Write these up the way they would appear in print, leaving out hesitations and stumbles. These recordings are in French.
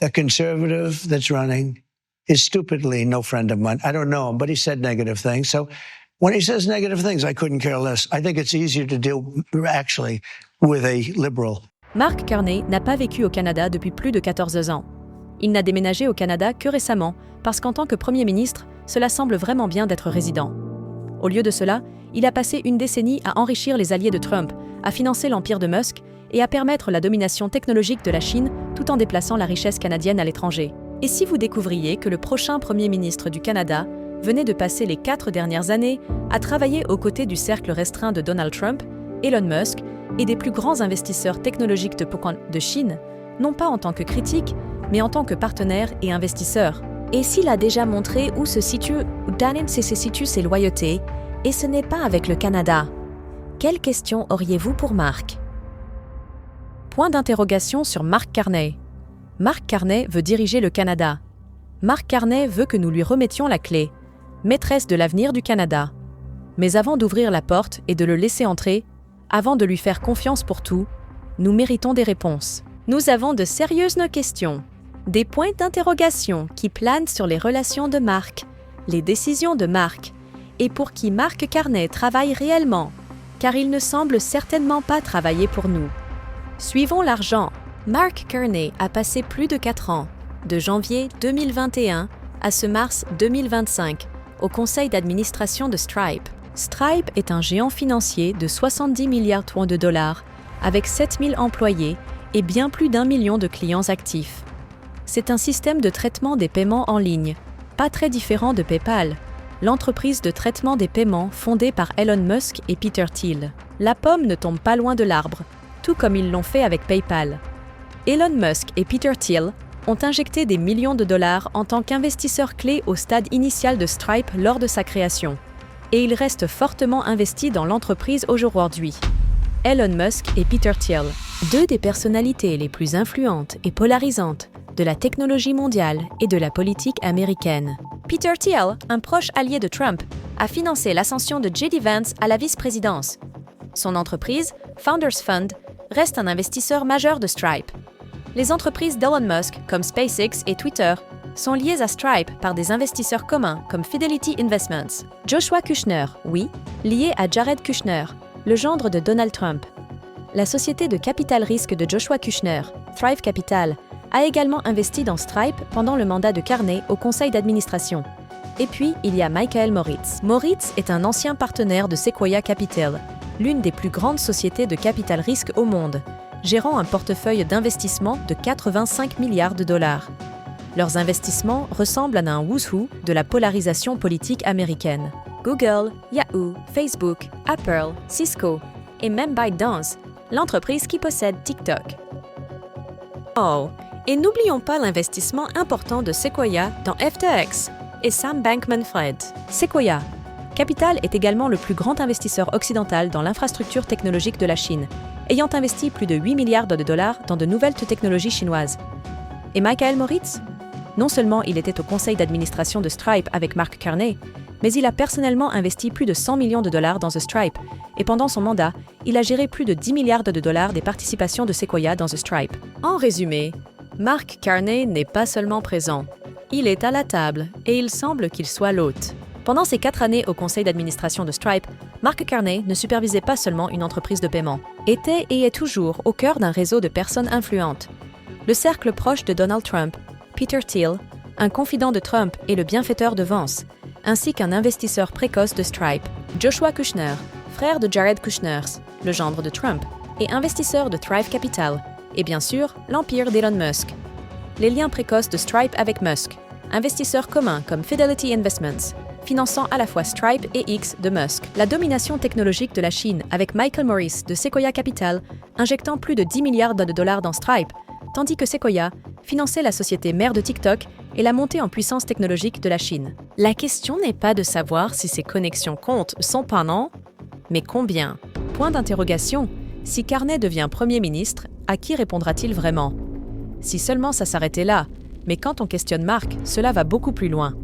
the conservative that's running is stupidly no friend of mine. I don't know him, but he said negative things. So when he says negative things, I couldn't care less. I think it's easier to deal actually with a liberal. Mark Carney n'a pas vécu au Canada depuis plus de 14 ans. Il n'a déménagé au Canada que récemment parce qu'en tant que Premier ministre, cela semble vraiment bien d'être résident. Au lieu de cela, il a passé une décennie à enrichir les alliés de Trump, à financer l'empire de Musk et à permettre la domination technologique de la Chine tout en déplaçant la richesse canadienne à l'étranger. Et si vous découvriez que le prochain Premier ministre du Canada venait de passer les 4 dernières années à travailler aux côtés du cercle restreint de Donald Trump, Elon Musk et des plus grands investisseurs technologiques de Chine, non pas en tant que critique, mais en tant que partenaire et investisseur. Et s'il a déjà montré où se situent ses loyautés, et ce n'est pas avec le Canada, quelle question auriez-vous pour Mark? Point d'interrogation sur Mark Carney. Mark Carney veut diriger le Canada. Mark Carney veut que nous lui remettions la clé, maîtresse de l'avenir du Canada. Mais avant d'ouvrir la porte et de le laisser entrer, avant de lui faire confiance pour tout, nous méritons des réponses. Nous avons de sérieuses questions, des points d'interrogation qui planent sur les relations de Mark, les décisions de Mark, et pour qui Mark Carney travaille réellement, car il ne semble certainement pas travailler pour nous. Suivons l'argent. Mark Carney a passé plus de 4 ans, de janvier 2021 à ce mars 2025, au conseil d'administration de Stripe. Stripe est un géant financier de 70 milliards de dollars, avec 7000 employés et bien plus d'1 million de clients actifs. C'est un système de traitement des paiements en ligne, pas très différent de PayPal, l'entreprise de traitement des paiements fondée par Elon Musk et Peter Thiel. La pomme ne tombe pas loin de l'arbre, tout comme ils l'ont fait avec PayPal. Elon Musk et Peter Thiel ont injecté des millions de dollars en tant qu'investisseurs clés au stade initial de Stripe lors de sa création. Et ils restent fortement investis dans l'entreprise aujourd'hui. Elon Musk et Peter Thiel, deux des personnalités les plus influentes et polarisantes de la technologie mondiale et de la politique américaine. Peter Thiel, un proche allié de Trump, a financé l'ascension de J.D. Vance à la vice-présidence. Son entreprise, Founders Fund, reste un investisseur majeur de Stripe. Les entreprises d'Elon Musk, comme SpaceX et Twitter, sont liées à Stripe par des investisseurs communs comme Fidelity Investments. Joshua Kushner, oui, lié à Jared Kushner, le gendre de Donald Trump. La société de capital risque de Joshua Kushner, Thrive Capital, a également investi dans Stripe pendant le mandat de Carney au conseil d'administration. Et puis, il y a Michael Moritz. Moritz est un ancien partenaire de Sequoia Capital, l'une des plus grandes sociétés de capital risque au monde, gérant un portefeuille d'investissement de 85 milliards de dollars. Leurs investissements ressemblent à un who's who de la polarisation politique américaine. Google, Yahoo, Facebook, Apple, Cisco et même ByteDance, l'entreprise qui possède TikTok. Oh, et n'oublions pas l'investissement important de Sequoia dans FTX et Sam Bankman-Fried. Sequoia Capital est également le plus grand investisseur occidental dans l'infrastructure technologique de la Chine, ayant investi plus de 8 milliards de dollars dans de nouvelles technologies chinoises. Et Michael Moritz? Non seulement il était au conseil d'administration de Stripe avec Mark Carney, mais il a personnellement investi plus de 100 millions de dollars dans The Stripe, et pendant son mandat, il a géré plus de 10 milliards de dollars des participations de Sequoia dans The Stripe. En résumé, Mark Carney n'est pas seulement présent, il est à la table, et il semble qu'il soit l'hôte. Pendant ses 4 années au conseil d'administration de Stripe, Mark Carney ne supervisait pas seulement une entreprise de paiement, était et est toujours au cœur d'un réseau de personnes influentes. Le cercle proche de Donald Trump, Peter Thiel, un confident de Trump et le bienfaiteur de Vance, ainsi qu'un investisseur précoce de Stripe, Joshua Kushner, frère de Jared Kushner, le gendre de Trump, et investisseur de Thrive Capital, et bien sûr, l'empire d'Elon Musk. Les liens précoces de Stripe avec Musk, investisseurs communs comme Fidelity Investments, finançant à la fois Stripe et X de Musk. La domination technologique de la Chine avec Michael Moritz de Sequoia Capital, injectant plus de 10 milliards de dollars dans Stripe, tandis que Sequoia finançait la société mère de TikTok et la montée en puissance technologique de la Chine. La question n'est pas de savoir si ces connexions comptent son pendant, mais combien? Point d'interrogation. Si Carney devient Premier ministre, à qui répondra-t-il vraiment? Si seulement ça s'arrêtait là, mais quand on questionne Mark, cela va beaucoup plus loin.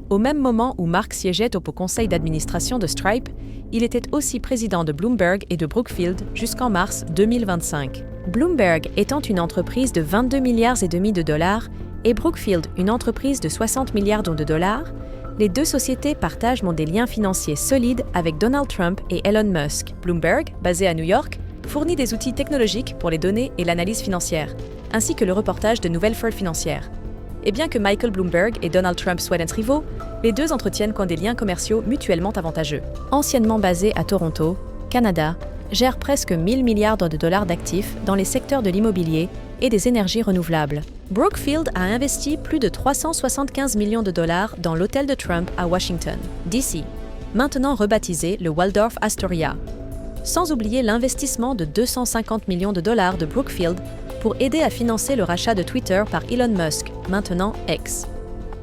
Au même moment où Mark siégeait au conseil d'administration de Stripe, il était aussi président de Bloomberg et de Brookfield jusqu'en mars 2025. Bloomberg étant une entreprise de 22 milliards et demi de dollars et Brookfield une entreprise de 60 milliards de dollars, les deux sociétés partagent des liens financiers solides avec Donald Trump et Elon Musk. Bloomberg, basé à New York, fournit des outils technologiques pour les données et l'analyse financière, ainsi que le reportage de nouvelles fraudes financières. Et bien que Michael Bloomberg et Donald Trump soient être rivaux, les deux entretiennent des liens commerciaux mutuellement avantageux. Anciennement basé à Toronto, Canada, gère presque 1000 milliards de dollars d'actifs dans les secteurs de l'immobilier et des énergies renouvelables. Brookfield a investi plus de 375 millions de dollars dans l'hôtel de Trump à Washington, D.C., maintenant rebaptisé le Waldorf Astoria. Sans oublier l'investissement de 250 millions de dollars de Brookfield pour aider à financer le rachat de Twitter par Elon Musk, maintenant X.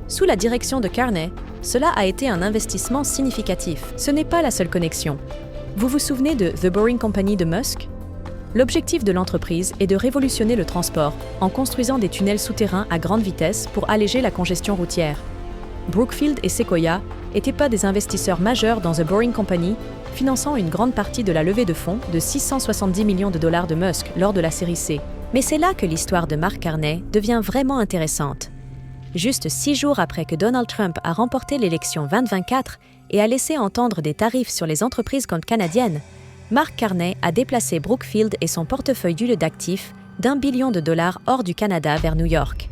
Sous la direction de Carney, cela a été un investissement significatif. Ce n'est pas la seule connexion. Vous vous souvenez de The Boring Company de Musk ? L'objectif de l'entreprise est de révolutionner le transport en construisant des tunnels souterrains à grande vitesse pour alléger la congestion routière. Brookfield et Sequoia n'étaient pas des investisseurs majeurs dans The Boring Company, finançant une grande partie de la levée de fonds de 670 millions de dollars de Musk lors de la série C. Mais c'est là que l'histoire de Mark Carney devient vraiment intéressante. Juste 6 jours après que Donald Trump a remporté l'élection 2024 et a laissé entendre des tarifs sur les entreprises canadiennes, Mark Carney a déplacé Brookfield et son portefeuille d'actifs d'1 billion de dollars hors du Canada vers New York.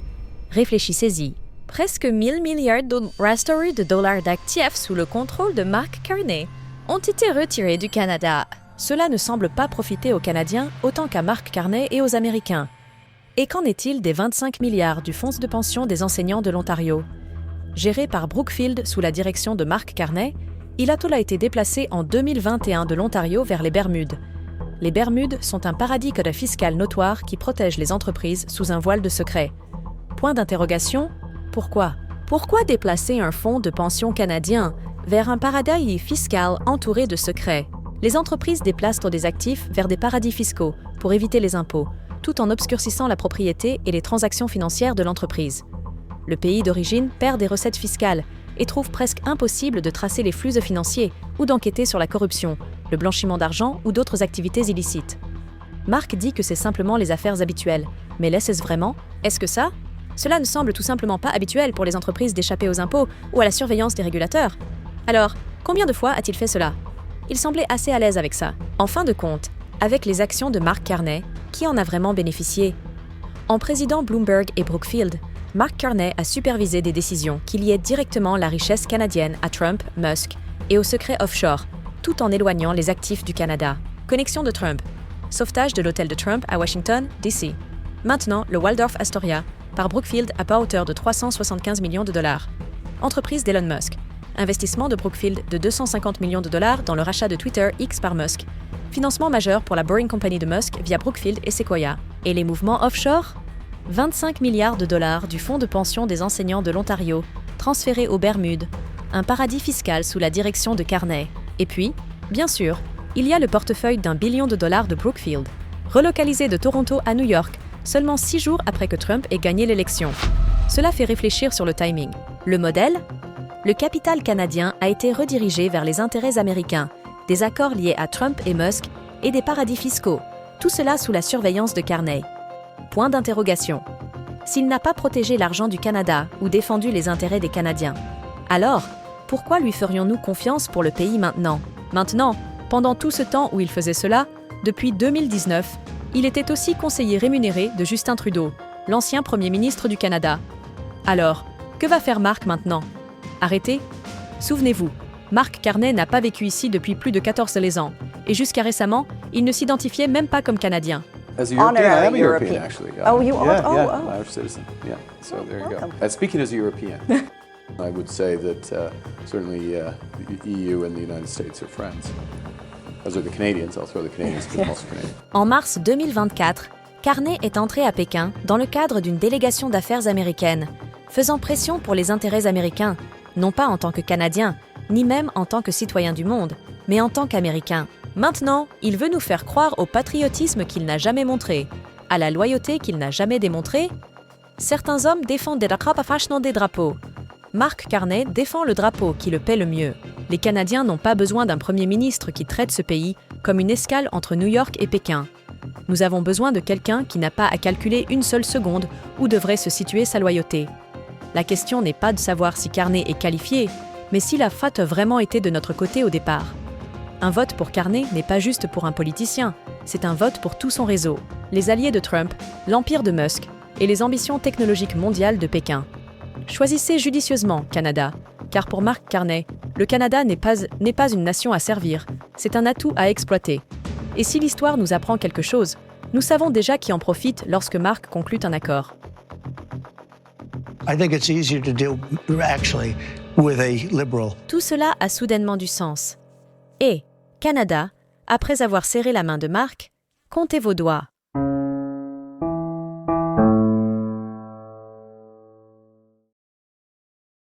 Réfléchissez-y. Presque 1000 milliards de dollars d'actifs sous le contrôle de Mark Carney ont été retirés du Canada. Cela ne semble pas profiter aux Canadiens autant qu'à Mark Carney et aux Américains. Et qu'en est-il des 25 milliards du fonds de pension des enseignants de l'Ontario ? Géré par Brookfield sous la direction de Mark Carney, il a été déplacé en 2021 de l'Ontario vers les Bermudes. Les Bermudes sont un paradis fiscal notoire qui protège les entreprises sous un voile de secret. Point d'interrogation, pourquoi ? Pourquoi déplacer un fonds de pension canadien vers un paradis fiscal entouré de secrets ? Les entreprises déplacent des actifs vers des paradis fiscaux pour éviter les impôts, tout en obscurcissant la propriété et les transactions financières de l'entreprise. Le pays d'origine perd des recettes fiscales et trouve presque impossible de tracer les flux financiers ou d'enquêter sur la corruption, le blanchiment d'argent ou d'autres activités illicites. Mark dit que c'est simplement les affaires habituelles, mais l'est-ce vraiment ? Est-ce que ça ? Cela ne semble tout simplement pas habituel pour les entreprises d'échapper aux impôts ou à la surveillance des régulateurs. Alors, combien de fois a-t-il fait cela ? Il semblait assez à l'aise avec ça. En fin de compte, avec les actions de Mark Carney, qui en a vraiment bénéficié ? En présidant Bloomberg et Brookfield, Mark Carney a supervisé des décisions qui liaient directement la richesse canadienne à Trump, Musk et au secret offshore, tout en éloignant les actifs du Canada. Connexion de Trump. Sauvetage de l'hôtel de Trump à Washington, D.C. Maintenant, le Waldorf Astoria, par Brookfield à pas hauteur de 375 millions de dollars. Entreprise d'Elon Musk. Investissement de Brookfield de 250 millions de dollars dans le rachat de Twitter X par Musk. Financement majeur pour la Boring Company de Musk via Brookfield et Sequoia. Et les mouvements offshore ? 25 milliards de dollars du fonds de pension des enseignants de l'Ontario, transférés aux Bermudes, un paradis fiscal sous la direction de Carney. Et puis, bien sûr, il y a le portefeuille d'1 billion de dollars de Brookfield, relocalisé de Toronto à New York, seulement 6 jours après que Trump ait gagné l'élection. Cela fait réfléchir sur le timing. Le modèle ? Le capital canadien a été redirigé vers les intérêts américains, des accords liés à Trump et Musk et des paradis fiscaux, tout cela sous la surveillance de Carney. Point d'interrogation. S'il n'a pas protégé l'argent du Canada ou défendu les intérêts des Canadiens, alors, pourquoi lui ferions-nous confiance pour le pays maintenant ? Maintenant, pendant tout ce temps où il faisait cela, depuis 2019, il était aussi conseiller rémunéré de Justin Trudeau, l'ancien Premier ministre du Canada. Alors, que va faire Mark maintenant ? Arrêter ? Souvenez-vous, Mark Carney n'a pas vécu ici depuis plus de 14 ans, et jusqu'à récemment, il ne s'identifiait même pas comme Canadien. As a European, I am a European actually. Oh, you are? Yeah, Irish citizen. Yeah, so there you welcome. go. Speaking as a European, I would say that certainly the EU and the United States are friends. As are the Canadians. I'll throw the Canadians because I'm also Canadian. En mars 2024, Carney est entré à Pékin dans le cadre d'une délégation d'affaires américaine, faisant pression pour les intérêts américains, non pas en tant que Canadien, ni même en tant que citoyen du monde, mais en tant qu'Américain. Maintenant, il veut nous faire croire au patriotisme qu'il n'a jamais montré, à la loyauté qu'il n'a jamais démontrée. Certains hommes défendent des drapeaux. Mark Carney défend le drapeau qui le paie le mieux. Les Canadiens n'ont pas besoin d'un premier ministre qui traite ce pays comme une escale entre New York et Pékin. Nous avons besoin de quelqu'un qui n'a pas à calculer une seule seconde où devrait se situer sa loyauté. La question n'est pas de savoir si Carney est qualifié, mais si la FAT a vraiment été de notre côté au départ. Un vote pour Carney n'est pas juste pour un politicien, c'est un vote pour tout son réseau, les alliés de Trump, l'empire de Musk et les ambitions technologiques mondiales de Pékin. Choisissez judicieusement, Canada, car pour Mark Carney, le Canada n'est pas une nation à servir, c'est un atout à exploiter. Et si l'histoire nous apprend quelque chose, nous savons déjà qui en profite lorsque Mark conclut un accord. I think it's easier to deal actually with a liberal. Tout cela a soudainement du sens. Et, Canada, après avoir serré la main de Mark, comptez vos doigts.